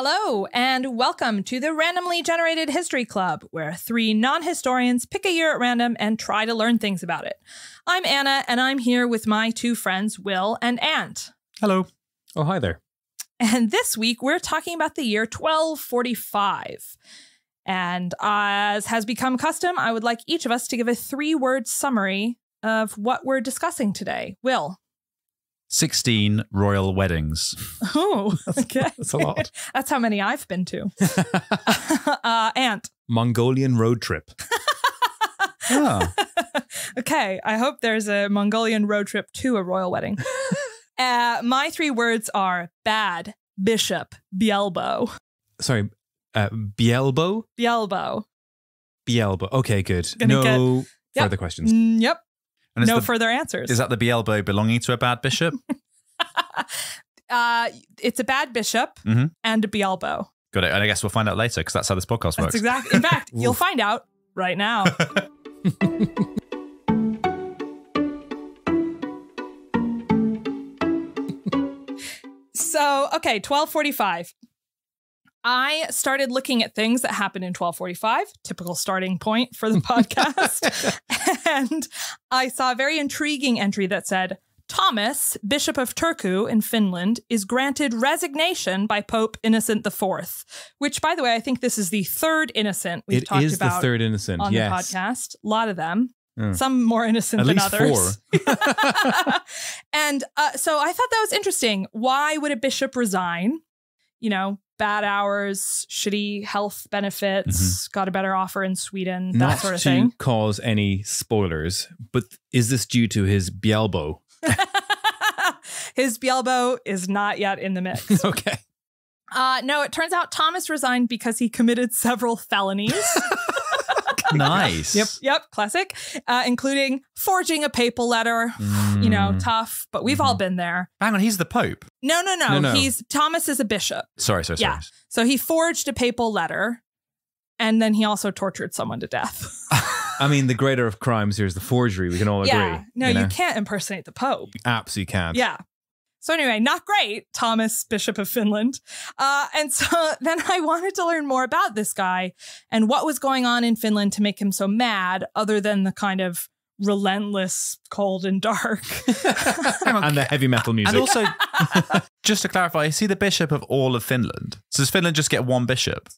Hello, and welcome to the Randomly Generated History Club, where three non-historians pick a year at random and try to learn things about it. I'm Anna, and I'm here with my two friends, Will and Ant. Hello. Oh, hi there. And this week, we're talking about the year 1245. And as has become custom, I would like each of us to give a 3-word summary of what we're discussing today. Will? 16 royal weddings. Oh, okay. That's a lot. That's how many I've been to. Ant? Mongolian road trip. Ah. Okay, I hope there's a Mongolian road trip to a royal wedding. My 3 words are bad, bishop, Bjelbo. Sorry, Bjelbo? Bjelbo. Bjelbo. Okay, good. Gonna No further questions. Yep. And No further answers. Is that the Bjelbo belonging to a bad bishop? It's a bad bishop and a Bjelbo. Got it. And I guess we'll find out later because that's how this podcast works. That's exactly. In fact, you'll find out right now. So, okay, 1245. I started looking at things that happened in 1245, typical starting point for the podcast. And I saw a very intriguing entry that said, Thomas, Bishop of Turku in Finland, is granted resignation by Pope Innocent IV, which, by the way, I think this is the 3rd Innocent we've talked about. It is the 3rd Innocent, on the podcast. A lot of them. Mm. Some more innocent than others. At least 4. And so I thought that was interesting. Why would a bishop resign? You know, bad hours, shitty health benefits, got a better offer in Sweden, that sort of thing. Not to cause any spoilers, but is this due to his Bjelbo? His Bjelbo is not yet in the mix. Okay. No, it turns out Thomas resigned because he committed several felonies. Nice. Yep. Classic. Including forging a papal letter. You know, tough, but we've all been there. Hang on, he's the Pope. No. Thomas is a bishop. Sorry. Yeah. So he forged a papal letter, and then he also tortured someone to death. I mean, the greater of crimes here is the forgery. We can all agree. No, you can't impersonate the Pope. Absolutely can't. Yeah. So anyway, not great, Thomas, Bishop of Finland. And so then I wanted to learn more about this guy and what was going on in Finland to make him so mad, other than the kind of relentless, cold and dark. And the heavy metal music. And also, just to clarify, is he the bishop of all of Finland? So does Finland just get one bishop?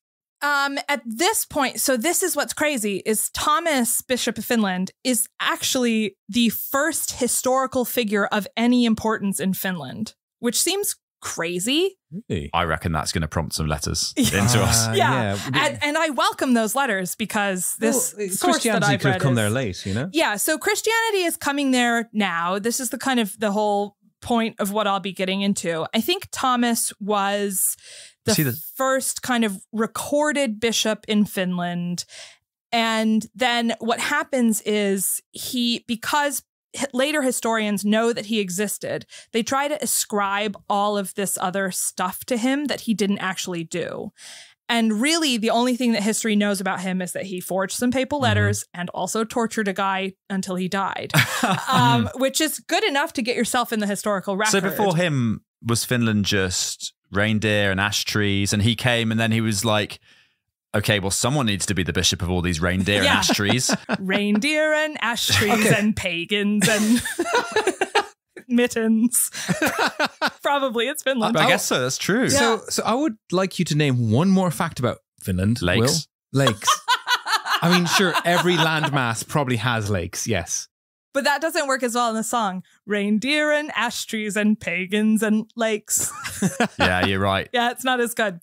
At this point, so this is what's crazy, is Thomas, Bishop of Finland, is actually the first historical figure of any importance in Finland, which seems crazy. Really? I reckon that's going to prompt some letters into us. Yeah. And I welcome those letters because this source that I've could read have come there late, you know? Yeah, so Christianity is coming there now. This is the kind of the whole point of what I'll be getting into. I think Thomas was the first kind of recorded bishop in Finland. And then what happens is because later historians know that he existed, they try to ascribe all of this other stuff to him that he didn't actually do. And really, the only thing that history knows about him is that he forged some papal letters and also tortured a guy until he died, which is good enough to get yourself in the historical record. So before him, was Finland just reindeer and ash trees? And he came and then he was like, okay, well, someone needs to be the bishop of all these reindeer and ash trees. Reindeer and ash trees and pagans and mittens. Probably it's Finland. I guess so. That's true. Yeah. So I would like you to name one more fact about Finland. Lakes. Will? Lakes. I mean, sure, every landmass probably has lakes, yes. But that doesn't work as well in the song. Reindeer and ash trees and pagans and lakes. Yeah, you're right. Yeah, it's not as good.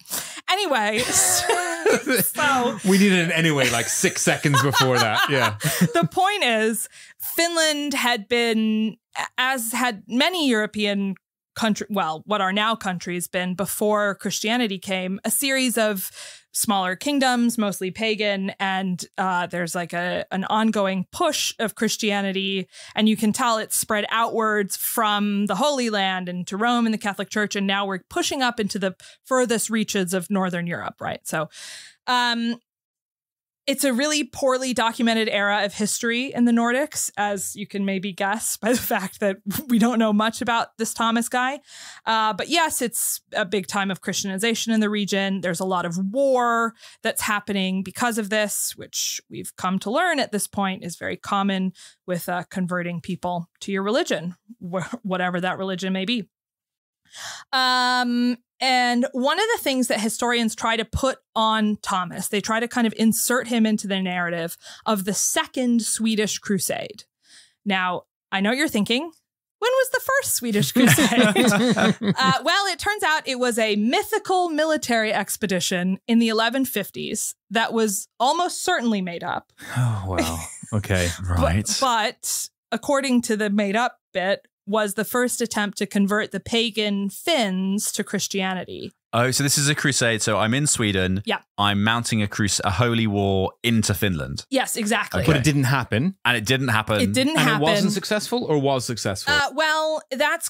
Anyway, so we needed an anyway like 6 seconds before that. Yeah. The point is, Finland had been, as had many European countries, well, what are now countries been before Christianity came, a series of smaller kingdoms, mostly pagan, and there's like an ongoing push of Christianity, and you can tell it's spread outwards from the Holy Land and to Rome and the Catholic Church, and now we're pushing up into the furthest reaches of Northern Europe, right? So It's a really poorly documented era of history in the Nordics, as you can maybe guess by the fact that we don't know much about this Thomas guy. But yes, it's a big time of Christianization in the region. There's a lot of war that's happening because of this, which we've come to learn at this point is very common with converting people to your religion, whatever that religion may be. And one of the things that historians try to put on Thomas, they try to kind of insert him into the narrative of the Second Swedish Crusade. Now, I know you're thinking, when was the first Swedish Crusade? Well, it turns out it was a mythical military expedition in the 1150s that was almost certainly made up. Oh, wow. Okay. Right. But according to the made up bit, was the first attempt to convert the pagan Finns to Christianity. Oh, so this is a crusade. So I'm in Sweden. Yeah. I'm mounting a holy war into Finland. Yes, exactly. But it didn't happen. And it didn't happen. It didn't happen. And it wasn't successful or was successful? Well, that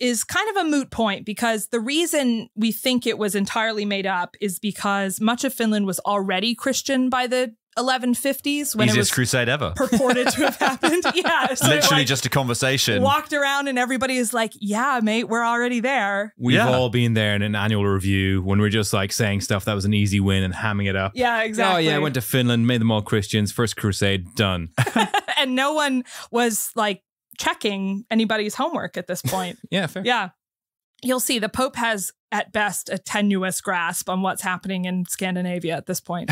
is kind of a moot point, because the reason we think it was entirely made up is because much of Finland was already Christian by the 1150s when Easiest it was crusade ever. Purported to have happened. Yeah. So literally just a conversation. Walked around and everybody is like, yeah, mate, we're already there. We've all been there in an annual review when we're just like saying stuff that was an easy win and hamming it up. Yeah, exactly. Oh yeah, I went to Finland, made them all Christians, first crusade, done. And no one was like checking anybody's homework at this point. Yeah, fair. Yeah. You'll see the Pope has, at best, a tenuous grasp on what's happening in Scandinavia at this point.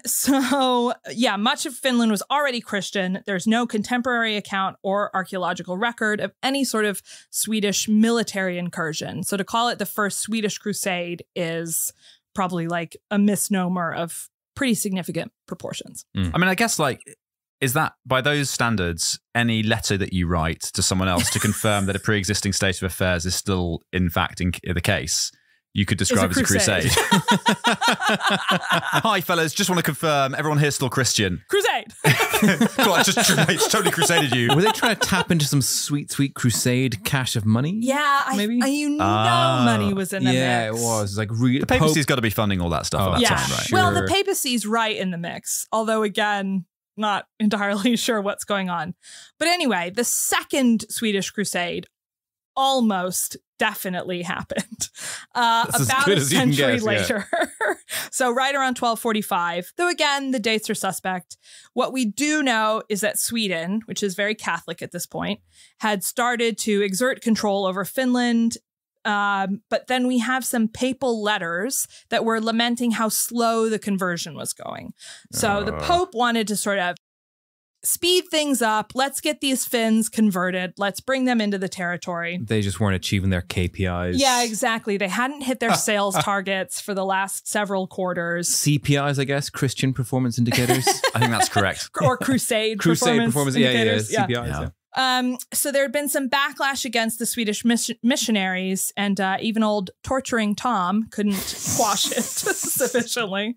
So, yeah, much of Finland was already Christian. There's no contemporary account or archaeological record of any sort of Swedish military incursion. So to call it the first Swedish crusade is probably like a misnomer of pretty significant proportions. I mean, I guess like, is that, by those standards, any letter that you write to someone else to confirm that a pre-existing state of affairs is still, in fact, in the case, you could describe as a crusade? Hi, fellas. Just want to confirm, everyone here's still Christian. Crusade! Cool, it's totally crusaded you. Were they trying to tap into some sweet, sweet crusade cache of money? Yeah, maybe? Money was in the yeah, mix. it was. Like the papacy's got to be funding all that stuff at that time, right? Sure. Well, the papacy's right in the mix. Although, again, not entirely sure what's going on. But anyway, the Second Swedish Crusade almost definitely happened about a century later. So right around 1245, though again, the dates are suspect. What we do know is that Sweden, which is very Catholic at this point, had started to exert control over Finland. But then we have some papal letters that were lamenting how slow the conversion was going. So the Pope wanted to sort of speed things up. Let's get these Finns converted. Let's bring them into the territory. They just weren't achieving their KPIs. Yeah, exactly. They hadn't hit their sales targets for the last several quarters. CPIs, I guess, Christian Performance Indicators. I think that's correct. Or Crusade Performance Indicators. Yeah, CPIs, yeah. So there had been some backlash against the Swedish missionaries, and even old torturing Tom couldn't quash it sufficiently.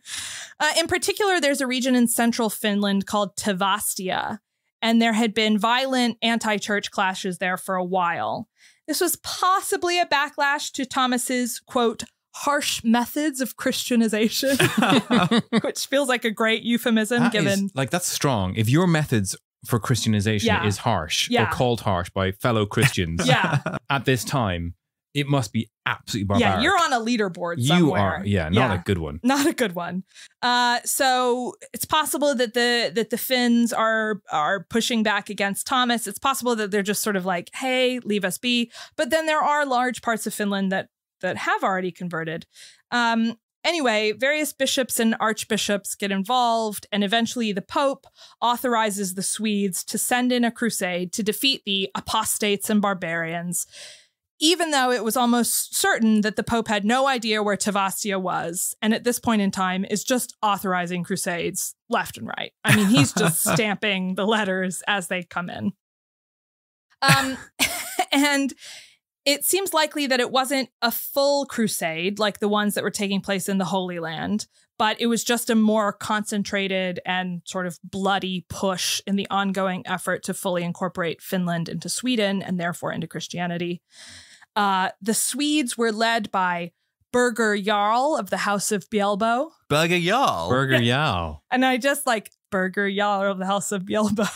In particular, there's a region in central Finland called Tavastia, and there had been violent anti-church clashes there for a while. This was possibly a backlash to Thomas's, quote, harsh methods of Christianization, which feels like a great euphemism given. That's strong. If your methods for Christianization is harsh or called harsh by fellow Christians at this time, it must be absolutely barbaric. Yeah, you're on a leaderboard somewhere. You are, not a good one. Not a good one. So it's possible that the Finns are pushing back against Thomas. It's possible that they're just sort of like, hey, leave us be. But then there are large parts of Finland that have already converted. Anyway, various bishops and archbishops get involved, and eventually the Pope authorizes the Swedes to send in a crusade to defeat the apostates and barbarians, even though it was almost certain that the Pope had no idea where Tavastia was, and at this point in time is just authorizing crusades left and right. I mean, he's just stamping the letters as they come in. And it seems likely that it wasn't a full crusade like the ones that were taking place in the Holy Land, but it was just a more concentrated and sort of bloody push in the ongoing effort to fully incorporate Finland into Sweden and therefore into Christianity. The Swedes were led by Burger Jarl of the House of Bjelbo. Burger Jarl? Burger Jarl. And I just like Burger Jarl of the House of Bjelbo.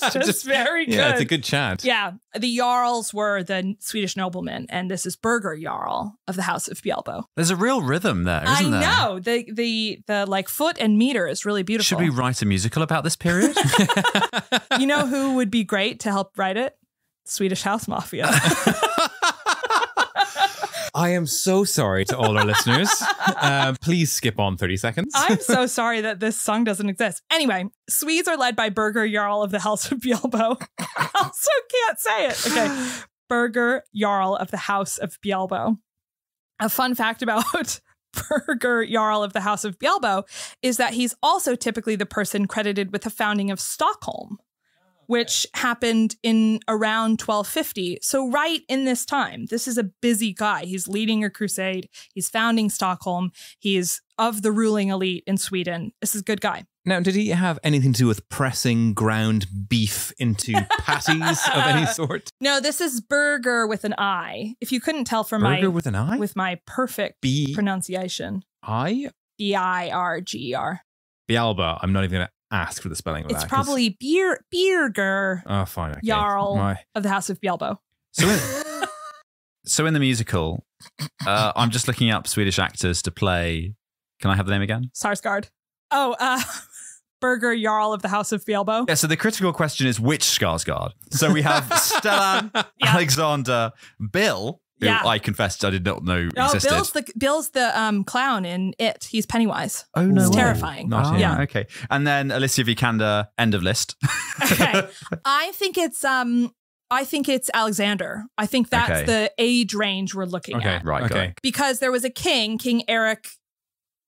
It's just very good. Yeah, it's a good chant. Yeah. The Jarls were the Swedish noblemen, and this is Burger Jarl of the House of Bjelbo. There's a real rhythm there, isn't there? I know. The like foot and meter is really beautiful. Should we write a musical about this period? You know who would be great to help write it? Swedish House Mafia. I am so sorry to all our listeners. Please skip on 30 seconds. I'm so sorry that this song doesn't exist. Anyway, Swedes are led by Burger Jarl of the House of Bjelbo. I also can't say it. Okay. Burger Jarl of the House of Bjelbo. A fun fact about Burger Jarl of the House of Bjelbo is that he's also typically the person credited with the founding of Stockholm, which happened in around 1250. So right in this time, this is a busy guy. He's leading a crusade. He's founding Stockholm. He is of the ruling elite in Sweden. This is a good guy. Now, did he have anything to do with pressing ground beef into patties of any sort? No, this is burger with an I. If you couldn't tell from burger with an I? With my perfect pronunciation. I? B-I-R-G-E-R. Bjelbo. I'm not even going to ask for the spelling of that. It's probably Birger. Oh, fine. Okay. Jarl of the House of Bjelbo. So in the musical, I'm just looking up Swedish actors to play. Can I have the name again? Sarsgaard. Oh, Burger Jarl of the House of Bjelbo. Yeah, so the critical question is which Skarsgård? So we have Stellan, Alexander, Bill, who I confessed I did not know existed. Bill's the clown in It. He's Pennywise. Oh, no. It's terrifying. Not yeah. Okay. And then Alicia Vikander, end of list. Okay. I think it's Alexander. I think that's the age range we're looking at. Right. Okay. Because there was a king, King Eric,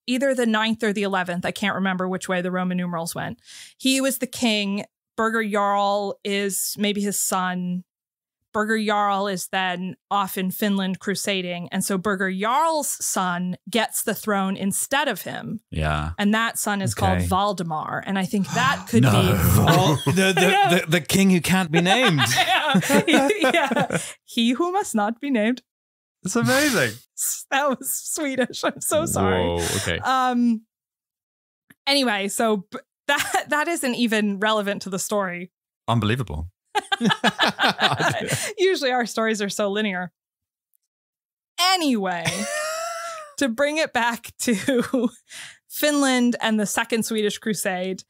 either the 9th or the 11th. I can't remember which way the Roman numerals went. He was the king. Burger Jarl is maybe his son. Burger Jarl is then off in Finland crusading. And so Burger Jarl's son gets the throne instead of him. Yeah. And that son is called Valdemar. And I think that could be... the king who can't be named. Yeah. He who must not be named. It's amazing. That was Swedish. I'm so sorry. Whoa, okay. Anyway, so that isn't even relevant to the story. Unbelievable. Usually our stories are so linear. Anyway, to bring it back to Finland and the Second Swedish Crusade,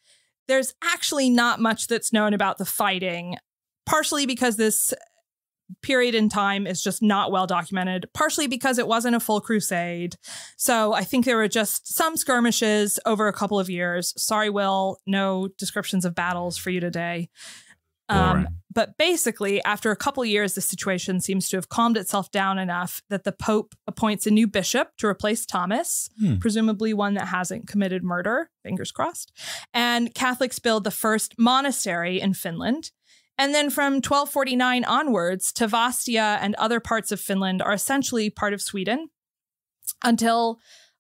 there's actually not much that's known about the fighting, partially because this period in time is just not well documented, partially because it wasn't a full crusade. So I think there were just some skirmishes over a couple of years. Sorry, Will, no descriptions of battles for you today. But basically, after a couple of years, the situation seems to have calmed itself down enough that the Pope appoints a new bishop to replace Thomas, presumably one that hasn't committed murder, fingers crossed. And Catholics build the first monastery in Finland. And then from 1249 onwards, Tavastia and other parts of Finland are essentially part of Sweden until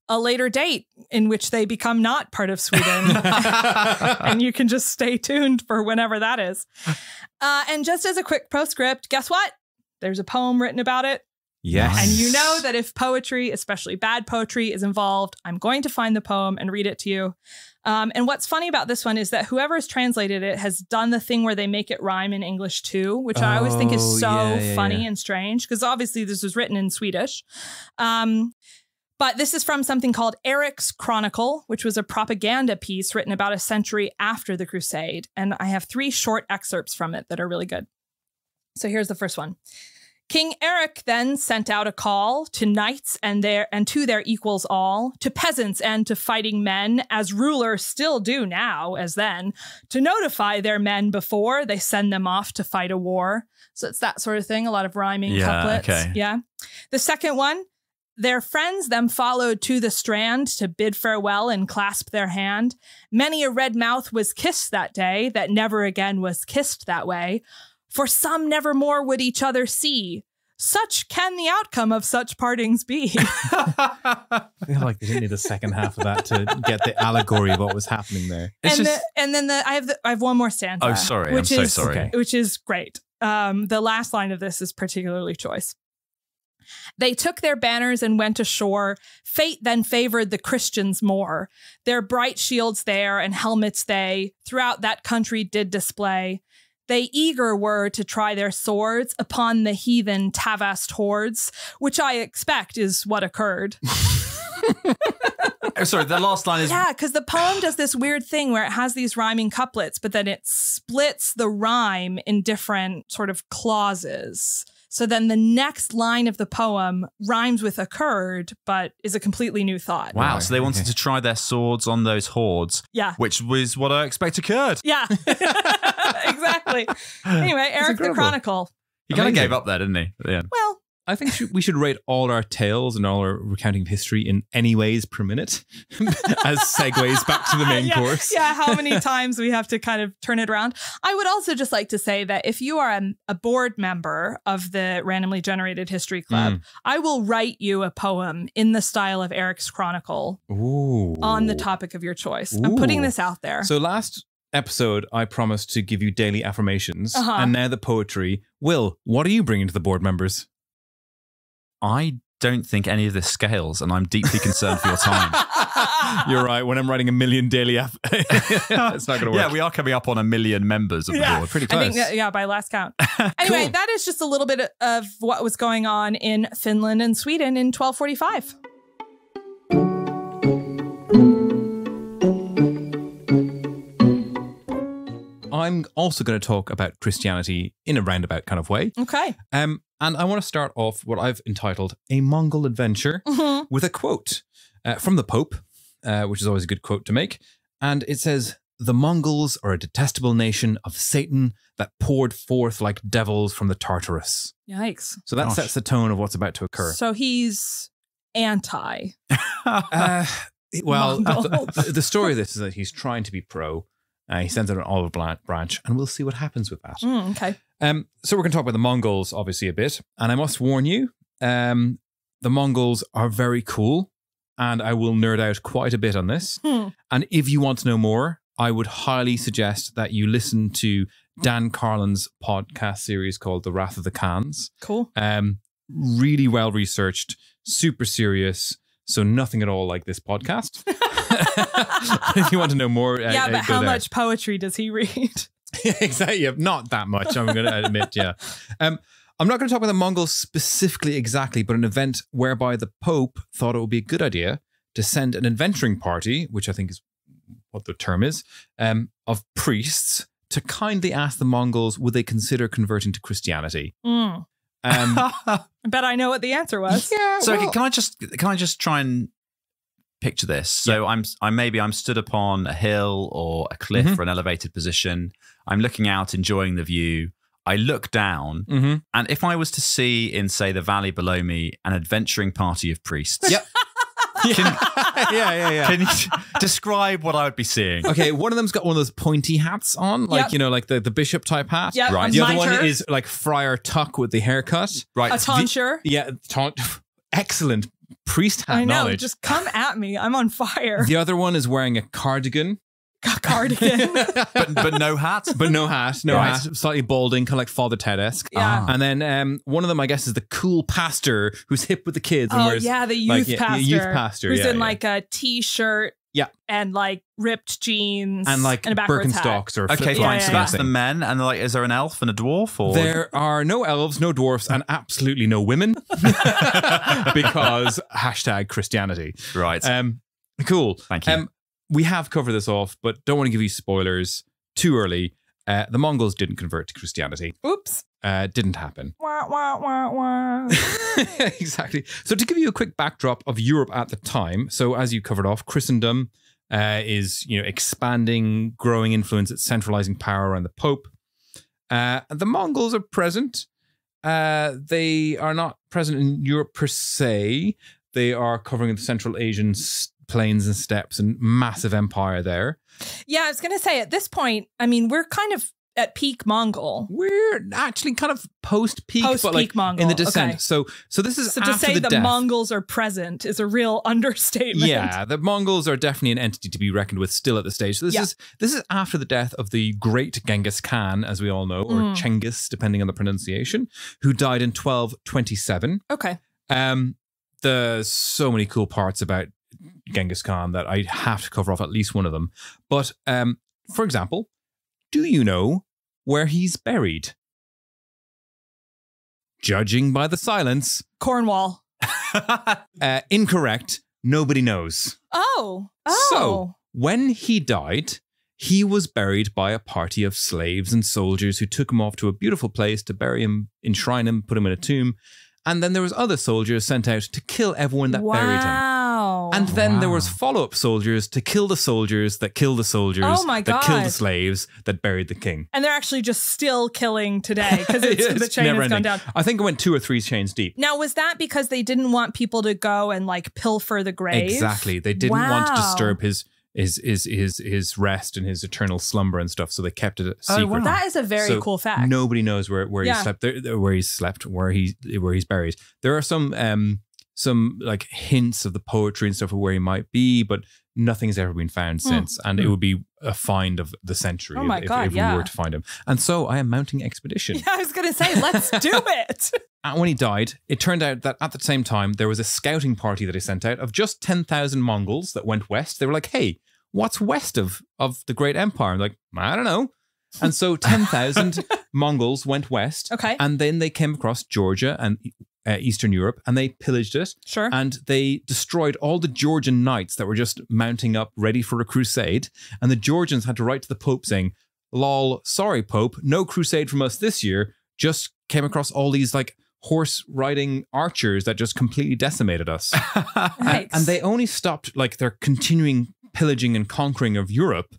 a later date in which they become not part of Sweden. And you can just stay tuned for whenever that is. And just as a quick postscript, guess what? There's a poem written about it. Yes. And you know that if poetry, especially bad poetry, is involved, I'm going to find the poem and read it to you. And what's funny about this one is that whoever's translated it has done the thing where they make it rhyme in English too, which I always think is so funny and strange, because obviously this was written in Swedish. But this is from something called Eric's Chronicle, which was a propaganda piece written about a century after the Crusade. And I have 3 short excerpts from it that are really good. So here's the first one. King Eric then sent out a call to knights and to their equals all, to peasants and to fighting men, as rulers still do now as then, to notify their men before they send them off to fight a war. So it's that sort of thing, a lot of rhyming couplets. Okay. Yeah. The second one, their friends them followed to the strand to bid farewell and clasp their hand. Many a red mouth was kissed that day that never again was kissed that way. For some never more would each other see. Such can the outcome of such partings be. I feel like they didn't need the second half of that to get the allegory of what was happening there. And then I have one more stanza. Oh, sorry. I'm so sorry. Which is great. The last line of this is particularly choice. They took their banners and went ashore. Fate then favored the Christians more. Their bright shields there and helmets they throughout that country did display. They eager were to try their swords upon the heathen Tavast hordes, which I expect is what occurred. Sorry, the last line is... Yeah, because the poem does this weird thing where it has these rhyming couplets, but then it splits the rhyme in different sort of clauses. So then the next line of the poem rhymes with occurred, but is a completely new thought. Wow, so they wanted to try their swords on those hordes. Yeah. Which was what I expect occurred. Yeah, exactly. Anyway, Eric the Chronicle. He kind of gave up there, didn't he? Yeah. Well, I think we should rate all our tales and all our recounting of history in anyways per minute as segues back to the main course. Yeah, how many times we have to kind of turn it around. I would also just like to say that if you are a board member of the Randomly Generated History Club, I will write you a poem in the style of Eric's Chronicle on the topic of your choice. I'm putting this out there. So last episode, I promised to give you daily affirmations, and now the poetry. Will, what are you bringing to the board members? I don't think any of this scales, and I'm deeply concerned for your time. You're right. When I'm writing 1 million daily, it's not going to work. Yeah, we are coming up on 1 million members of the board. Pretty close. I think that, by last count. Anyway, that is just a little bit of what was going on in Finland and Sweden in 1245. I'm also going to talk about Christianity in a roundabout kind of way. Okay. And I want to start off what I've entitled A Mongol Adventure with a quote from the Pope, which is always a good quote to make. And it says, "The Mongols are a detestable nation of Satan that poured forth like devils from the Tartarus." Yikes. So that sets the tone of what's about to occur. So he's anti. Well, the story of this is that he's trying to be pro. He sends out an olive branch, and we'll see what happens with that. Okay. So we're going to talk about the Mongols, obviously, a bit. And I must warn you, the Mongols are very cool, and I will nerd out quite a bit on this. And if you want to know more, I would highly suggest that you listen to Dan Carlin's podcast series called The Wrath of the Khans. Cool. Really well researched, super serious, so nothing at all like this podcast. If you want to know more, but how much poetry does he read? Exactly, not that much, I'm going to admit, yeah. I'm not going to talk about the Mongols specifically exactly, but an event whereby the Pope thought it would be a good idea to send an adventuring party, which I think is what the term is, of priests to kindly ask the Mongols would they consider converting to Christianity. I bet I know what the answer was. Yeah. So can I just try and picture this? So I'm stood upon a hill or a cliff or an elevated position. I'm looking out, enjoying the view. I look down, and if I was to see in, say, the valley below me, an adventuring party of priests. Can you describe what I would be seeing? Okay, one of them's got one of those pointy hats on, like you know, like the bishop type hat. Yep. Right. The other one is like Friar Tuck with the haircut. Right. A tonsure. Excellent priest hat I know. knowledge. Just come at me. I'm on fire. The other one is wearing a cardigan. Cardigan. but no hat? But no hat. No hat. Slightly balding, kind of like Father Ted-esque. Yeah. And then one of them, I guess, is the cool pastor who's hip with the kids. And wears, the youth pastor. Youth pastor, who's in like a t-shirt. Yeah. And like ripped jeans. And like Birkenstocks or okay, fine. So that's the men. And like, is there an elf and a dwarf? Or? There are no elves, no dwarfs, and absolutely no women. Because #Christianity. Right. Cool. Thank you. We have covered this off, but don't want to give you spoilers too early. The Mongols didn't convert to Christianity. Oops. Didn't happen. Wah, wah, wah, wah. Exactly. So to give you a quick backdrop of Europe at the time, so as you covered off, Christendom is expanding, growing influence, it's centralizing power around the Pope. The Mongols are present. They are not present in Europe per se. They are covering the Central Asian plains and steppes and massive empire there. Yeah, I was going to say at this point, I mean, we're kind of at peak Mongol. We're actually kind of post-peak, but like Mongol. In the descent. Okay. So this is so after to say the death. Mongols are present is a real understatement. Yeah, the Mongols are definitely an entity to be reckoned with still at the stage. So this is after the death of the great Genghis Khan, as we all know, or Chenghis, depending on the pronunciation, who died in 1227. Okay. There's so many cool parts about Genghis Khan that I have to cover off at least one of them. But for example, do you know where he's buried? Judging by the silence, Cornwall. Incorrect. Nobody knows. Oh. So when he died, he was buried by a party of slaves and soldiers who took him off to a beautiful place to bury him, enshrine him, put him in a tomb. And then there was other soldiers sent out to kill everyone that buried him. And then there was follow-up soldiers to kill the soldiers that killed the soldiers that killed the slaves that buried the king. And they're actually just still killing today because the chain has gone down. I think it went 2 or 3 chains deep. Now, was that because they didn't want people to go and like pilfer the grave? Exactly. They didn't want to disturb his rest and his eternal slumber and stuff, so they kept it a secret. Oh, wow. That is a very cool fact. Nobody knows where he's buried. There are some like hints of the poetry and stuff of where he might be, but nothing's ever been found since. And it would be a find of the century if we were to find him. And so I am mounting expedition. Yeah, I was going to say, let's do it. And when he died, it turned out that at the same time, there was a scouting party that he sent out of just 10,000 Mongols that went west. They were like, hey, what's west of the great empire? I'm like, I don't know. And so 10,000 Mongols went west. Okay. And then they came across Georgia and Eastern Europe, and they pillaged it. Sure. And they destroyed all the Georgian knights that were just mounting up ready for a crusade. And the Georgians had to write to the Pope saying, lol, sorry, Pope, no crusade from us this year. Just came across all these like horse riding archers that just completely decimated us. And they only stopped like their continuing pillaging and conquering of Europe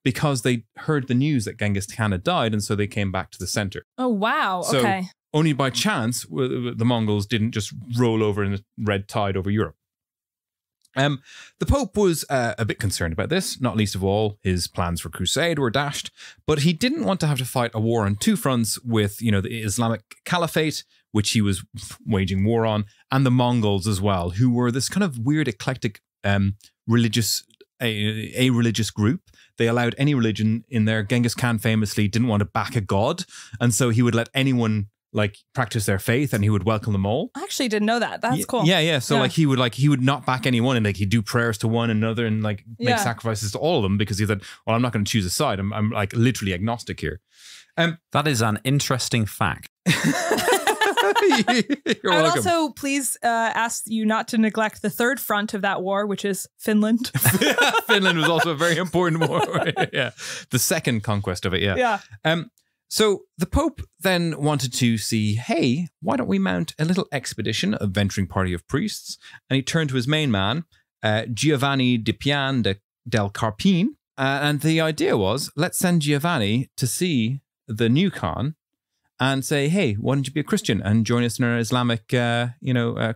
because they heard the news that Genghis Khan had died, and so they came back to the center. Oh, wow. So okay. Only by chance the Mongols didn't just roll over in a red tide over Europe. The Pope was a bit concerned about this, not least of all his plans for crusade were dashed, but he didn't want to have to fight a war on 2 fronts with, the Islamic Caliphate, which he was waging war on, and the Mongols as well, who were this kind of weird eclectic religious group. They allowed any religion in there. Genghis Khan famously didn't want to back a god, and so he would let anyone like practice their faith, and he would welcome them all. I actually didn't know that. That's cool. Yeah. So he would not back anyone, and like he'd do prayers to one another and like make sacrifices to all of them because he said, well, I'm not going to choose a side. I'm like literally agnostic here. That is an interesting fact. I would also please ask you not to neglect the third front of that war, which is Finland. Finland was also a very important war. Yeah, the second conquest of it. Yeah. So the Pope then wanted to see, hey, why don't we mount a little expedition, a venturing party of priests? And he turned to his main man, Giovanni di Pian del Carpine. And the idea was, let's send Giovanni to see the new Khan and say, hey, why don't you be a Christian and join us in our Islamic,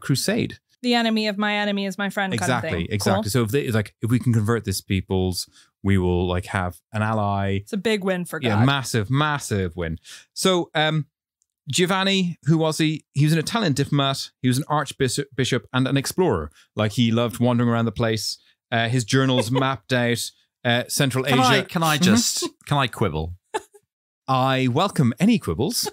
crusade? The enemy of my enemy is my friend. Exactly, kind of thing. Exactly. Cool. So if we can convert this peoples, we will like have an ally. It's a big win for God. Yeah, massive win. So Giovanni, who was he? He was an Italian diplomat. He was an archbishop and an explorer. Like he loved wandering around the place. His journals mapped out Central Asia. Can I quibble? I welcome any quibbles.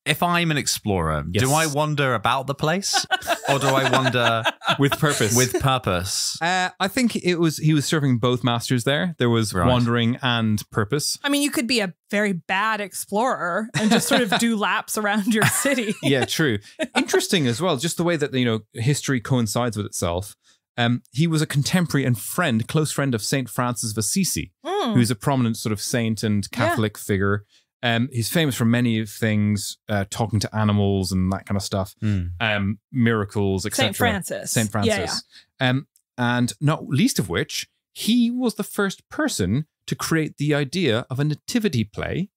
If I'm an explorer, do I wander about the place, or do I wander with purpose? With purpose. I think he was serving both masters there. There was wandering and purpose. I mean, you could be a very bad explorer and just sort of do laps around your city. Yeah, true. Interesting as well, just the way that history coincides with itself. He was a contemporary and close friend of Saint Francis of Assisi, who's a prominent sort of saint and Catholic figure. He's famous for many things, talking to animals and that kind of stuff, miracles, etc. Saint Francis. Yeah. And not least of which, he was the first person to create the idea of a nativity play.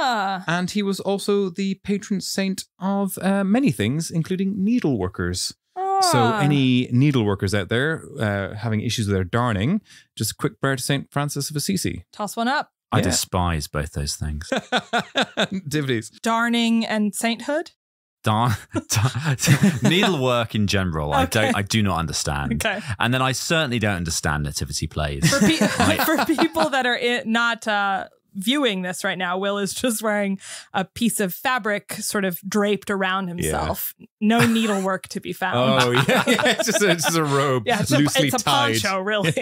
And he was also the patron saint of many things, including needleworkers. So any needleworkers out there having issues with their darning, just a quick prayer to Saint Francis of Assisi. Toss one up. I despise both those things. Activities. Darning and sainthood? Needlework in general, okay. I do not understand. Okay. And then I certainly don't understand nativity plays. For people that are not viewing this right now, Will is just wearing a piece of fabric sort of draped around himself. Yeah. No needlework to be found. Oh, yeah. It's just a robe. Yeah, loosely it's a tied. poncho, really.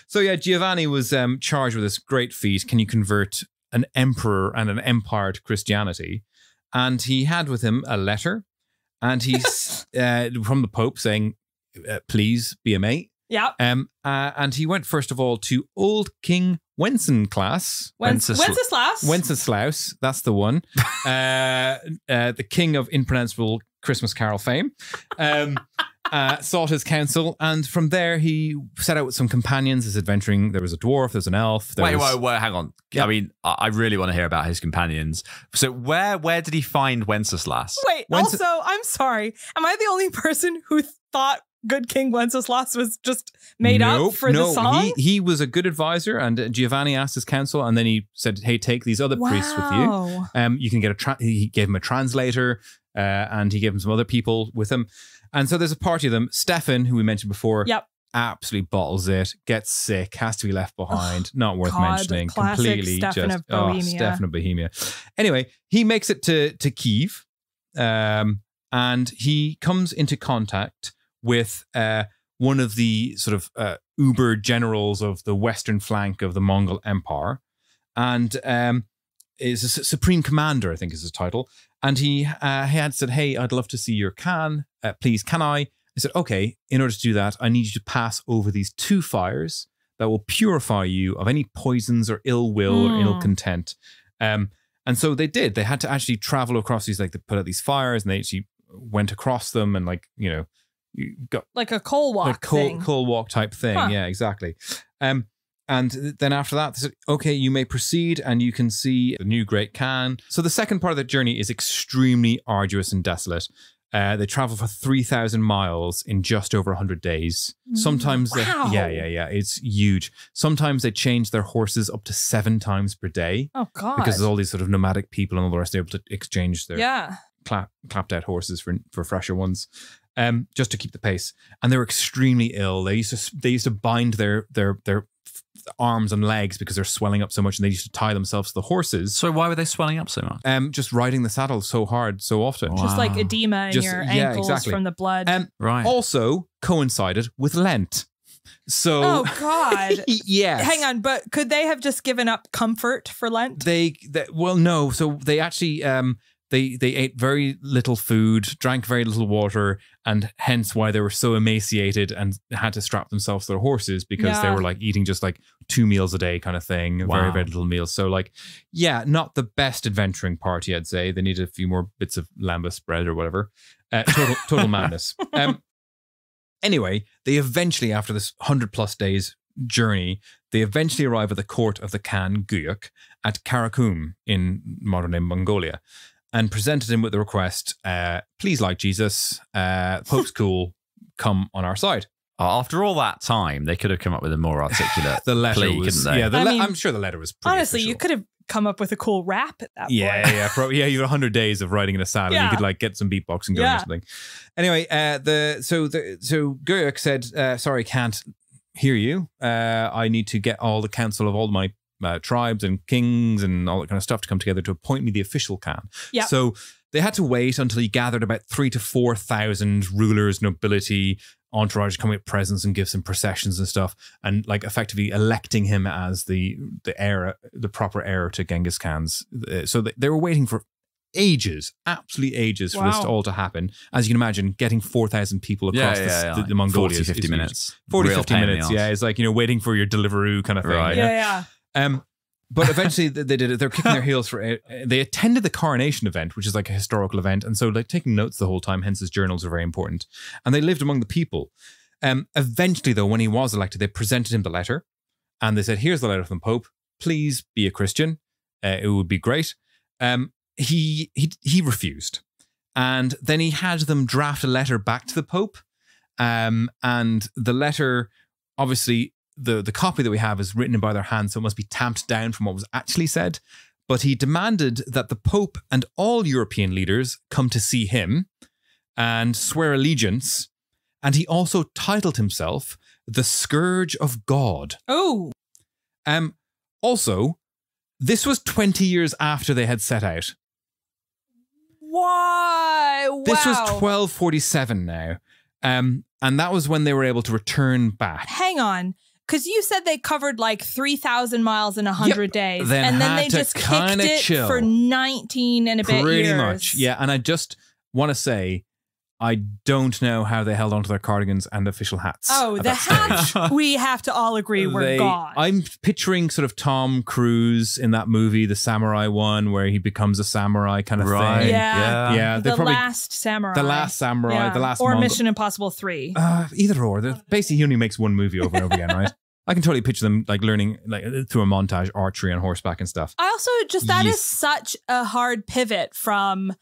So, yeah, Giovanni was charged with this great feat. Can you convert an emperor and an empire to Christianity? And he had with him a letter, and he's from the Pope saying, please be a mate. Yeah. And he went first of all to Old King Wenceslaus. Wenceslaus, that's the one. The king of impronounceable Christmas Carol fame. Sought his counsel, and from there he set out with some companions. His adventuring. There was a dwarf. There's an elf. Wait, hang on. Yeah. I mean, I really want to hear about his companions. So where did he find Wenceslas? Wait, also, I'm sorry. Am I the only person who thought Good King Wenceslas was just made up for the song? He was a good advisor, and Giovanni asked his counsel, and then he said, hey, take these other priests with you. You can get he gave him a translator, and he gave him some other people with him. And so there's a party of them. Stefan, who we mentioned before, absolutely bottles it, gets sick, has to be left behind. Not worth mentioning. Completely Stefan of Bohemia. Stefan of Bohemia. Anyway, he makes it to Kiev, and he comes into contact with one of the sort of uber generals of the western flank of the Mongol Empire, and is a supreme commander, I think is his title. And he had said, hey, I'd love to see your Khan. Please, can I? I said, okay, in order to do that, I need you to pass over these 2 fires that will purify you of any poisons or ill will or ill content. And so they did. They had to actually travel across these, like they put out these fires, and they actually went across them, and like, you know, you got like a coal walk thing. Coal walk type thing. Huh. Yeah, exactly. And then after that, they said, okay, you may proceed and you can see the new Great Khan. So the second part of the journey is extremely arduous and desolate. They travel for 3,000 miles in just over 100 days. Sometimes, wow. It's huge. Sometimes they change their horses up to 7 times per day. Oh, God. Because there's all these sort of nomadic people and all the rest, they're able to exchange their clapped out horses for fresher ones. Just to keep the pace. And they were extremely ill. They used to bind their arms and legs because they're swelling up so much, and they used to tie themselves to the horses. So why were they swelling up so much? Just riding the saddle so hard, so often. Wow. Just like edema in your ankles from the blood. Right. Also coincided with Lent. So, oh God. Yes. Hang on, but could they have just given up comfort for Lent? Well, no. So they actually they ate very little food, drank very little water, and hence why they were so emaciated and had to strap themselves to their horses, because they were like eating just like 2 meals a day kind of thing. Wow. Very, very little meals. So like, yeah, not the best adventuring party, I'd say. They needed a few more bits of lambus bread or whatever. Total madness. Anyway, they eventually, after this 100+ days journey, they eventually arrive at the court of the Khan Guyuk at Karakum in modern-day Mongolia, and presented him with the request, please, like Jesus, Pope's cool, come on our side. After all that time, they could have come up with a more articulate plea, couldn't they? Yeah, I'm sure the letter was pretty honestly official. You could have come up with a cool rap at that point. Yeah, you had 100 days of riding in a saddle. You could like get some beatboxing going or something. Anyway, so Guyuk said, sorry, can't hear you. I need to get all the council of all my tribes and kings and all that kind of stuff to come together to appoint me the official Khan. Yeah. So they had to wait until he gathered about 3,000 to 4,000 rulers, nobility, entourage, coming with presents and gifts and processions and stuff, and like effectively electing him as the proper heir to Genghis Khan's. So they were waiting for ages, absolutely ages, for this all to happen. As you can imagine, getting 4,000 people across the Mongolia 40-50 minutes. 40-50 minutes, it's like, waiting for your Deliveroo kind of thing. Right. But eventually they did it. They're kicking their heels for it. They attended the coronation event, which is like a historical event. And so like taking notes the whole time, hence his journals are very important. And they lived among the people. Eventually, though, when he was elected, they presented him the letter. And they said, here's the letter from the Pope. Please be a Christian. It would be great. He refused. And then he had them draft a letter back to the Pope. And the letter, obviously, the copy that we have is written by their hand, so it must be tamped down from what was actually said. But he demanded that the Pope and all European leaders come to see him and swear allegiance. And he also titled himself the Scourge of God. Oh. Also, This was 20 years after they had set out. Why? Wow. This was 1247 now. And that was when they were able to return back. Hang on. Because you said they covered like 3,000 miles in 100 days. Then and then had they to just kicked kinda it chill. for 19 and a bit Pretty years. much. Yeah. And I just want to say, I don't know how they held onto their cardigans and official hats. Oh, at the that stage. hats, we have to all agree were gone. I'm picturing sort of Tom Cruise in that movie, the samurai one, where he becomes a samurai kind of thing. Yeah. They The probably, Last Samurai. The Last Samurai. Yeah. The Last Or Mongol. Mission Impossible 3. Either or. Basically, he only makes one movie over and over again, right? I can totally picture them like learning like through a montage archery on horseback and stuff. I also just, that is such a hard pivot from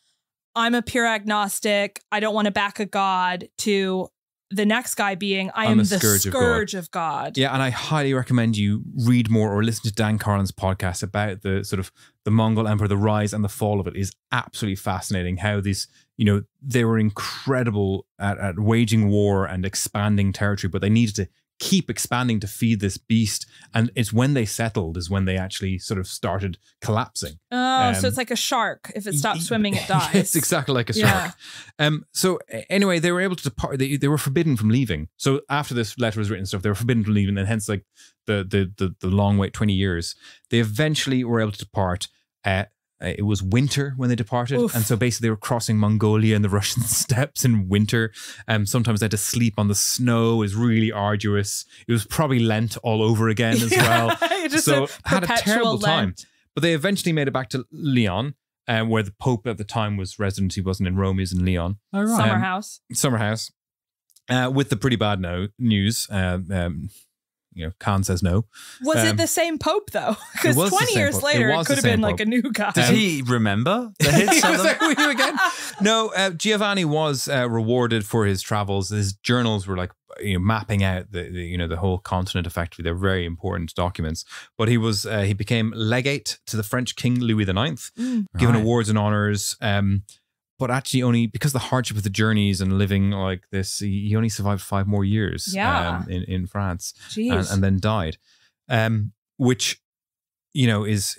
I'm a pure agnostic, I don't want to back a god, to the next guy being I am the scourge of God. Yeah, and I highly recommend you read more or listen to Dan Carlin's podcast about the sort of the Mongol Empire, the rise and the fall of it. Is absolutely fascinating how these, you know, they were incredible at waging war and expanding territory, but they needed to keep expanding to feed this beast. And it's when they settled is when they actually sort of started collapsing. Oh, so it's like a shark. If it stops swimming, it dies. It's exactly like a shark. So anyway, they were able to depart. They were forbidden from leaving. So after this letter was written and stuff, they were forbidden from leaving, and hence like the long wait, 20 years. They eventually were able to depart. It was winter when they departed. Oof. And so basically they were crossing Mongolia and the Russian steppes in winter. Sometimes they had to sleep on the snow. It was really arduous. It was probably Lent all over again as well. Just so a had a terrible time. Lent. But they eventually made it back to Lyon, where the Pope at the time was resident. He wasn't in Rome, he was in Lyon. Oh, right. Summer house. With the pretty bad news. You know, Khan says no. Was it the same Pope, though? Because 20 years later, it could have been like a new guy. Did he remember the hits? Was there with you again? No, Giovanni was rewarded for his travels. His journals were like, you know, mapping out the whole continent effectively. They're very important documents. But he became legate to the French King Louis IX, given awards and honors. But actually only because of the hardship of the journeys and living like this, he only survived 5 more years in France and then died. Which, you know, is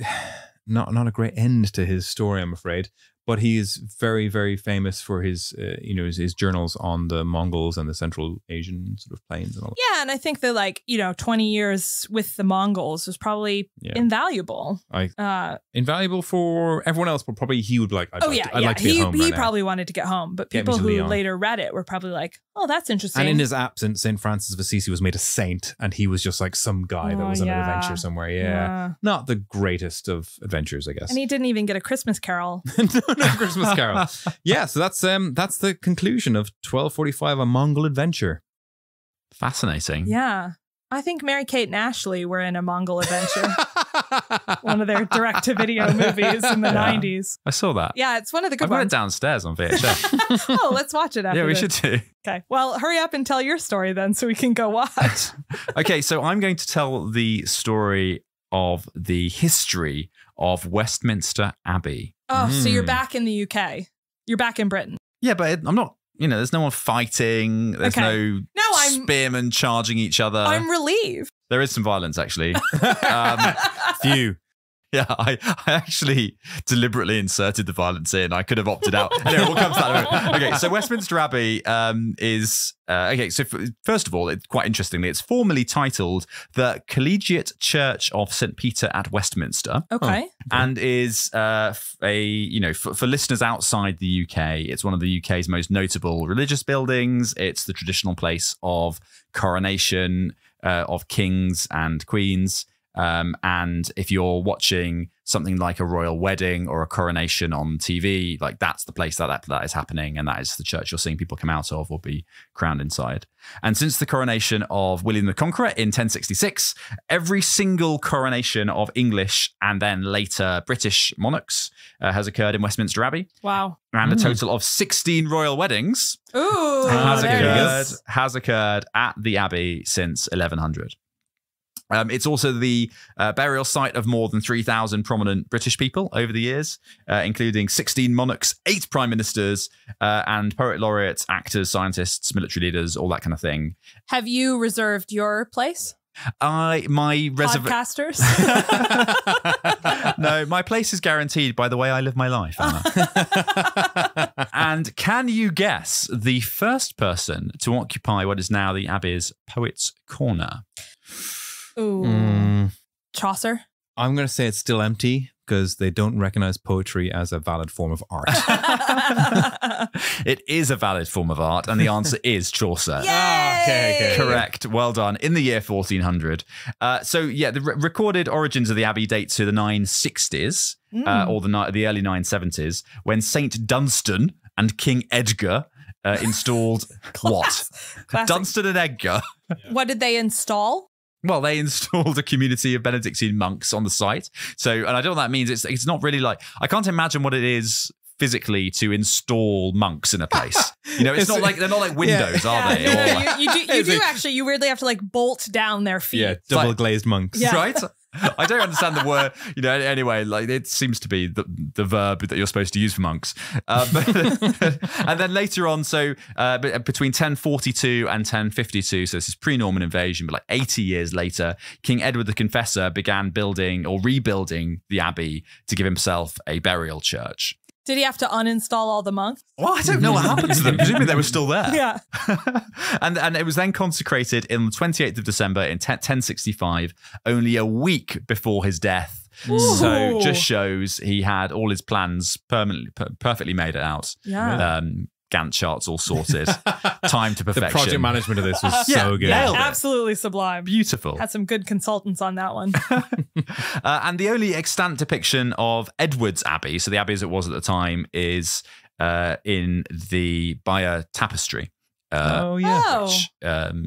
not a great end to his story, I'm afraid. But he is very, very famous for his, his journals on the Mongols and the Central Asian sort of plains and all that. Yeah, and I think that 20 years with the Mongols was probably invaluable. Invaluable for everyone else, but probably he would be like, I'd like to be home. He probably wanted to get home, but people who later read it were probably like, oh, that's interesting. And in his absence, St. Francis of Assisi was made a saint, and he was just like some guy that was on an adventure somewhere. Yeah. Not the greatest of adventures, I guess. And he didn't even get a Christmas carol. No Christmas carol. Yeah, so that's the conclusion of 1245, A Mongol Adventure. Fascinating. Yeah. I think Mary-Kate and Ashley were in A Mongol Adventure. One of their direct-to-video movies in the 90s. I saw that. Yeah, it's one of the good ones. I've got it downstairs on VHS. Oh, let's watch it after Yeah, we this. should do. Okay. Well, hurry up and tell your story then so we can go watch. Okay, so I'm going to tell the story of the history of Westminster Abbey. Oh, so you're back in the UK. You're back in Britain. Yeah, but I'm not, there's no one fighting. There's no spearmen charging each other. I'm relieved. There is some violence, actually. Few. Yeah, I actually deliberately inserted the violence in. I could have opted out. Anyway, we'll come to that. Okay, so Westminster Abbey is... first of all, it's quite interestingly, it's formally titled the Collegiate Church of St. Peter at Westminster. Okay. And is for listeners outside the UK, it's one of the UK's most notable religious buildings. It's the traditional place of coronation of kings and queens. And if you're watching something like a royal wedding or a coronation on TV, like that's the place that is happening, and that is the church you're seeing people come out of or be crowned inside. And since the coronation of William the Conqueror in 1066, every single coronation of English and then later British monarchs has occurred in Westminster Abbey. Wow. And a total of 16 royal weddings has occurred at the Abbey since 1100. It's also the burial site of more than 3,000 prominent British people over the years, including 16 monarchs, 8 prime ministers, and poet laureates, actors, scientists, military leaders, all that kind of thing. Have you reserved your place? Podcasters? No, my place is guaranteed by the way I live my life, Anna. And can you guess the first person to occupy what is now the Abbey's Poets' Corner? Ooh. Chaucer? I'm going to say it's still empty because they don't recognize poetry as a valid form of art. It is a valid form of art, and the answer is Chaucer. Yay! Correct. Well done. In the year 1400. The recorded origins of the Abbey date to the 960s, or the early 970s, when St. Dunstan and King Edgar installed what? Classic. Dunstan and Edgar. What did they install? Well, they installed a community of Benedictine monks on the site. So, and I don't know what that means. It's not really like, I can't imagine what it is physically to install monks in a place. It's not like, they're not like windows, are they? No, you weirdly have to like bolt down their feet. Yeah, double-glazed monks. Yeah. Right? I don't understand the word, anyway, like it seems to be the verb that you're supposed to use for monks. And then later on, between 1042 and 1052, so this is pre-Norman invasion, but like 80 years later, King Edward the Confessor began building or rebuilding the abbey to give himself a burial church. Did he have to uninstall all the monks? Well, I don't know what happened to them. Presumably they were still there. Yeah. And it was then consecrated on the 28th of December in 1065, only a week before his death. Ooh. So just shows he had all his plans perfectly made out. Yeah. Gantt charts all sorted. Time to perfection. The project management of this was so good. Yeah, absolutely sublime. Beautiful. Had some good consultants on that one. And the only extant depiction of Edward's Abbey, so the abbey as it was at the time, is in the Bayer tapestry. Which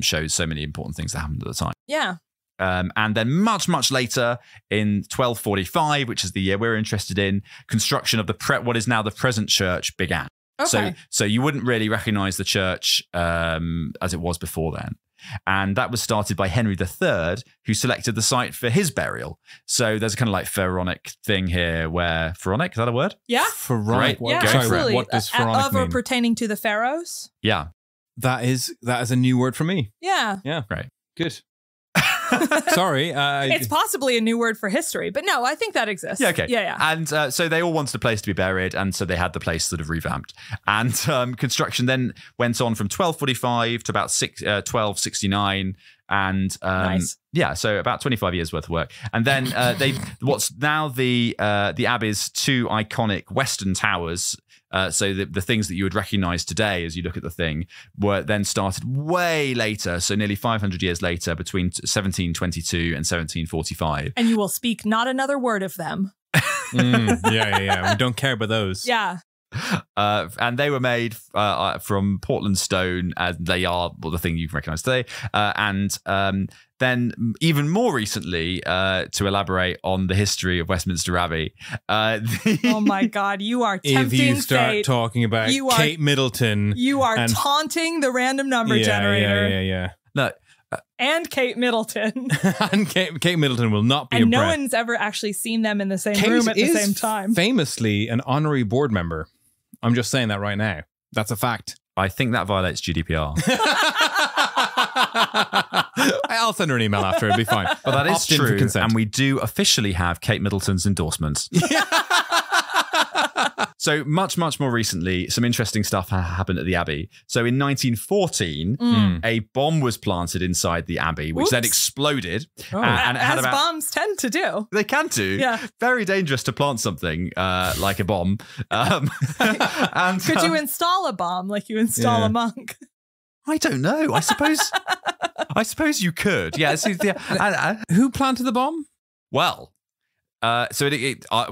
shows so many important things that happened at the time. Yeah. And then much, much later in 1245, which is the year we're interested in, construction of what is now the present church began. Okay. So you wouldn't really recognize the church as it was before then. And that was started by Henry III, who selected the site for his burial. So there's a kind of like pharaonic thing here where, pharaonic, is that a word? Yeah. Pharaonic. Yeah, absolutely. What does pharaonic of or mean? pertaining to the pharaohs? Yeah. That is a new word for me. Yeah. Yeah. Right. Good. Sorry. It's possibly a new word for history, but no, I think that exists. Yeah, okay. Yeah. And so they all wanted a place to be buried, and so they had the place sort of revamped. And construction then went on from 1245 to about 1269. And nice. Yeah, so about 25 years worth of work. And then what's now the Abbey's two iconic western towers. So the things that you would recognize today as you look at the thing were then started way later, so nearly 500 years later, between 1722 and 1745. And you will speak not another word of them. Yeah. We don't care about those. Yeah. And they were made from Portland stone, and they are the thing you can recognize today. Then even more recently, to elaborate on the history of Westminster Abbey. Oh my God, you are tempting If you start fate. talking about Kate Middleton. You are taunting the random number generator. Yeah. No. And Kate Middleton. And Kate Middleton will not be and impressed. no one's ever actually seen them in the same Kate room at the is same time. Famously an honorary board member. I'm just saying that right now. That's a fact. I think that violates GDPR. I'll send her an email after. It'll be fine. But that is Opt in for true. consent. And we do officially have Kate Middleton's endorsements. So much, much more recently, some interesting stuff happened at the Abbey. So in 1914, a bomb was planted inside the Abbey, which then exploded. Oh. And it had As bombs tend to do. They can do. Yeah. Very dangerous to plant something like a bomb. Could you install a bomb like you install a monk? I don't know. I suppose you could. Yeah. Who planted the bomb? Well, so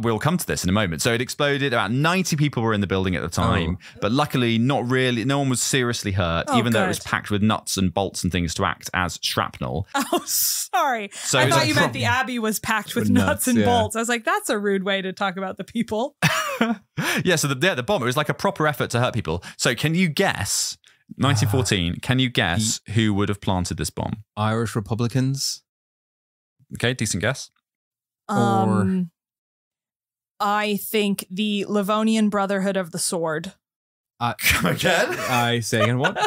we'll come to this in a moment. So it exploded. About 90 people were in the building at the time, but luckily not really. No one was seriously hurt, even though it was packed with nuts and bolts and things to act as shrapnel. Oh, sorry. So I thought you meant the Abbey was packed with nuts and bolts. I was like, that's a rude way to talk about the people. Yeah. So the bomb, it was like a proper effort to hurt people. So can you guess, 1914, can you guess who would have planted this bomb? Irish Republicans. Okay, decent guess. Or I think the Livonian Brotherhood of the Sword. Come again? I say again, what?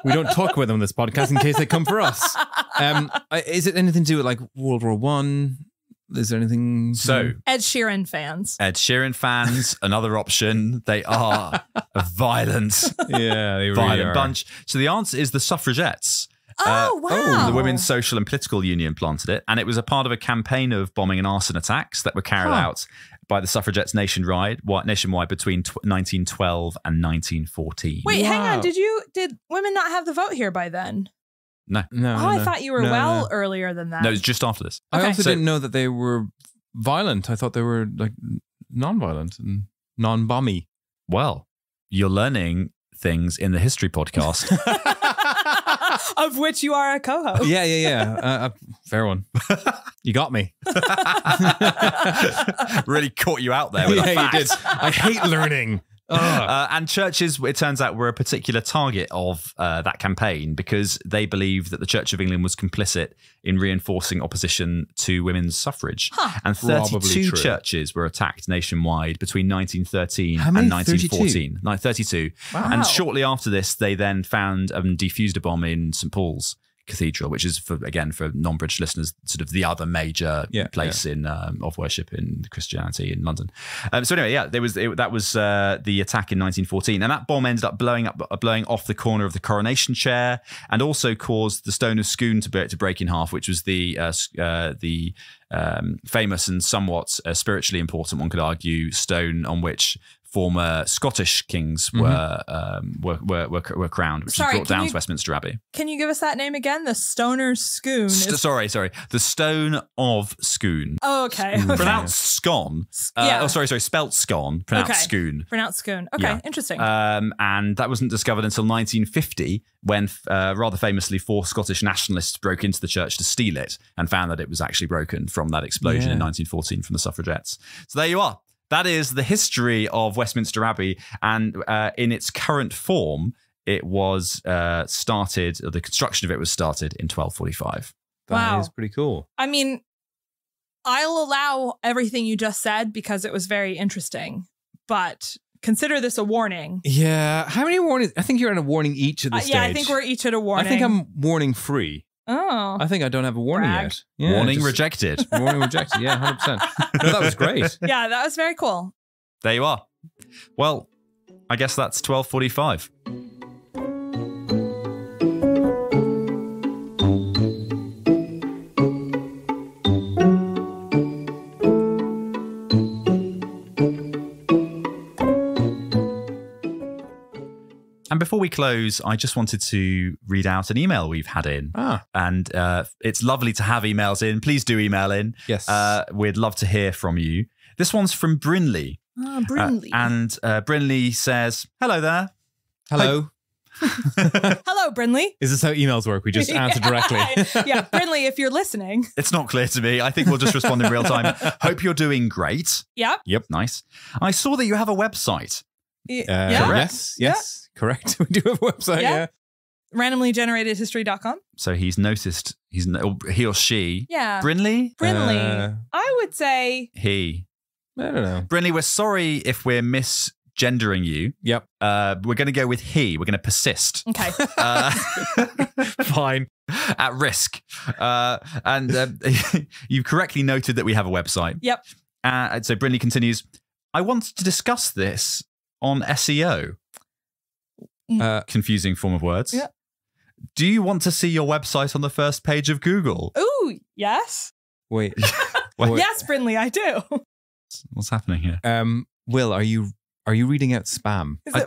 We don't talk with them on this podcast in case they come for us. Is it anything to do with like World War One? Is there anything? So Ed Sheeran fans. Ed Sheeran fans, another option. They are a violent, violent bunch. So the answer is the suffragettes. Wow. The Women's Social and Political Union planted it, and it was a part of a campaign of bombing and arson attacks that were carried out by the suffragettes nationwide between 1912 and 1914. Wait, hang on. Did women not have the vote here by then? No. I thought you were earlier than that. No, it was just after this. I also didn't know that they were violent. I thought they were like non-violent and non-bomby. Well, you're learning things in the history podcast. Of which you are a co-host. Yeah. Fair one. You got me. Really caught you out there with a fact. You did. I hate learning. And churches, it turns out, were a particular target of that campaign because they believed that the Church of England was complicit in reinforcing opposition to women's suffrage. And 32 churches were attacked nationwide between 1913 and 1914. 32. Wow. And shortly after this, they then found and defused a bomb in St. Paul's Cathedral, which is for non-British listeners, sort of the other major place in of worship in Christianity in London. So anyway, that was the attack in 1914, and that bomb ended up blowing off the corner of the coronation chair, and also caused the stone of Scone to break in half, which was the famous and somewhat spiritually important, one could argue, stone on which former Scottish kings were crowned, which was brought down to Westminster Abbey. Can you give us that name again? The Stoner's Scone. Sorry. The Stone of Scone. Oh, okay. Pronounced scone. Spelt scone. Pronounced Scone. Pronounced Scone. Okay, interesting. And that wasn't discovered until 1950, when rather famously 4 Scottish nationalists broke into the church to steal it and found that it was actually broken from that explosion in 1914 from the suffragettes. So there you are. That is the history of Westminster Abbey, and in its current form, it was the construction of it was started in 1245. That is pretty cool. I mean, I'll allow everything you just said because it was very interesting, but consider this a warning. Yeah. How many warnings? I think you're at a warning each at this stage. Yeah, I think we're each at a warning. I think I'm warning free. Oh. I think I don't have a warning yet. Yeah, warning rejected. Warning rejected. Yeah, 100%. No, that was great. Yeah, that was very cool. There you are. Well, I guess that's 12:45. And before we close, I just wanted to read out an email we've had in. And it's lovely to have emails in. Please do email in. Yes. We'd love to hear from you. This one's from Brinley. Brinley. And Brinley says, hello there. Hello. Hello, Brinley. Is this how emails work? We just answer directly. Yeah, Brinley, if you're listening. It's not clear to me. I think we'll just respond in real time. Hope you're doing great. Yep. Nice. I saw that you have a website. Correct. Yes. Correct. We do have a website, yeah. Randomlygeneratedhistory.com. So he's noticed, he or she. Yeah. Brinley? I would say. He. I don't know. Brinley, we're sorry if we're misgendering you. Yep. We're going to go with he. We're going to persist. Okay. Fine. At risk. And you've correctly noted that we have a website. Yep. So Brinley continues, I want to discuss this on SEO. Confusing form of words. Yeah. Do you want to see your website on the first page of Google? Ooh, yes. Wait. Yes, Brinley, I do. What's happening here? Will, are you reading out spam? Is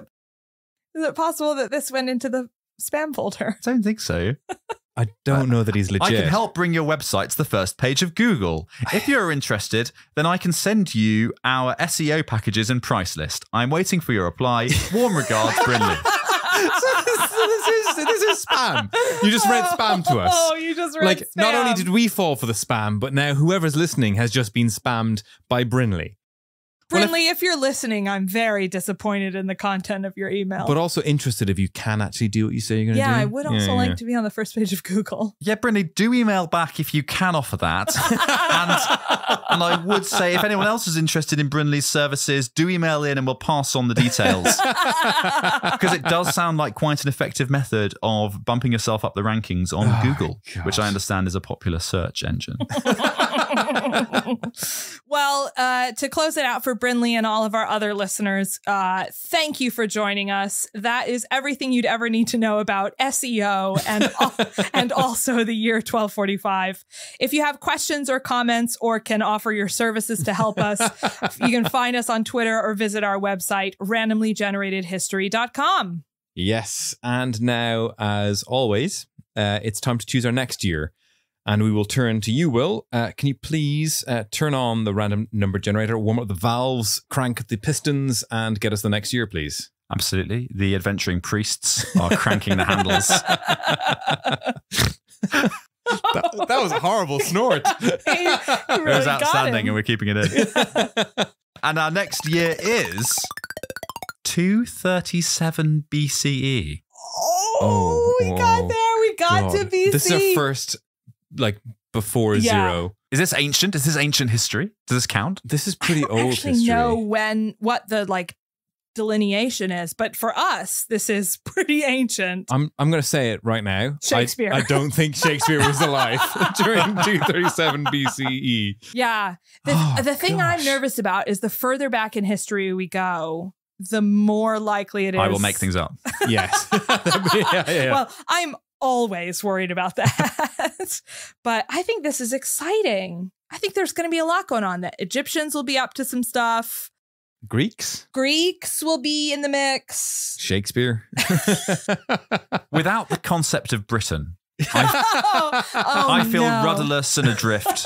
it possible that this went into the spam folder? I don't think so. I don't know that he's legit. I can help bring your website to the first page of Google. If you're interested, then I can send you our SEO packages and price list. I'm waiting for your reply. Warm regards, Brinley. This is spam. You just read spam to us. Oh, you just read spam. Not only did we fall for the spam, but now whoever's listening has just been spammed by Brinley. Brindley, if you're listening, I'm very disappointed in the content of your email. But also interested if you can actually do what you say you're going to do. Yeah, I would also like to be on the first page of Google. Yeah, Brindley, do email back if you can offer that. and I would say if anyone else is interested in Brindley's services, do email in and we'll pass on the details. Because it does sound like quite an effective method of bumping yourself up the rankings on Google, which I understand is a popular search engine. Well, to close it out for Brindley and all of our other listeners, thank you for joining us. That is everything you'd ever need to know about SEO and also the year 1245. If you have questions or comments or can offer your services to help us, you can find us on Twitter or visit our website, randomlygeneratedhistory.com. Yes. And now, as always, it's time to choose our next year. And we will turn to you, Will. Can you please turn on the random number generator, warm up the valves, crank the pistons, and get us the next year, please? Absolutely. The adventuring priests are cranking the handles. That was a horrible snort. Really, it was outstanding and we're keeping it in. And our next year is 237 BCE. Oh, we got there. We got to BC. This is our first, like, before zero. Is this ancient? Is this ancient history? Does this count? This is pretty old history. I don't know what the, like, delineation is, but for us, this is pretty ancient. I'm going to say it right now. Shakespeare. I don't think Shakespeare was alive during 237 BCE. Yeah. The thing I'm nervous about is the further back in history we go, the more likely it is. I will make things up. Yes. Yeah. Well, I'm always worried about that. But I think this is exciting. I think there's going to be a lot going on. The Egyptians will be up to some stuff. Greeks will be in the mix. Shakespeare. Without the concept of Britain, I feel rudderless and adrift.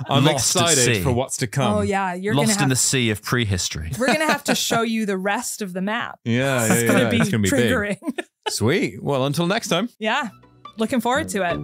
I'm excited for what's to come. Oh yeah, you're lost in the sea of prehistory. We're gonna have to show you the rest of the map. Yeah, it's gonna be triggering. Big. Sweet. Well, until next time. Yeah, looking forward to it.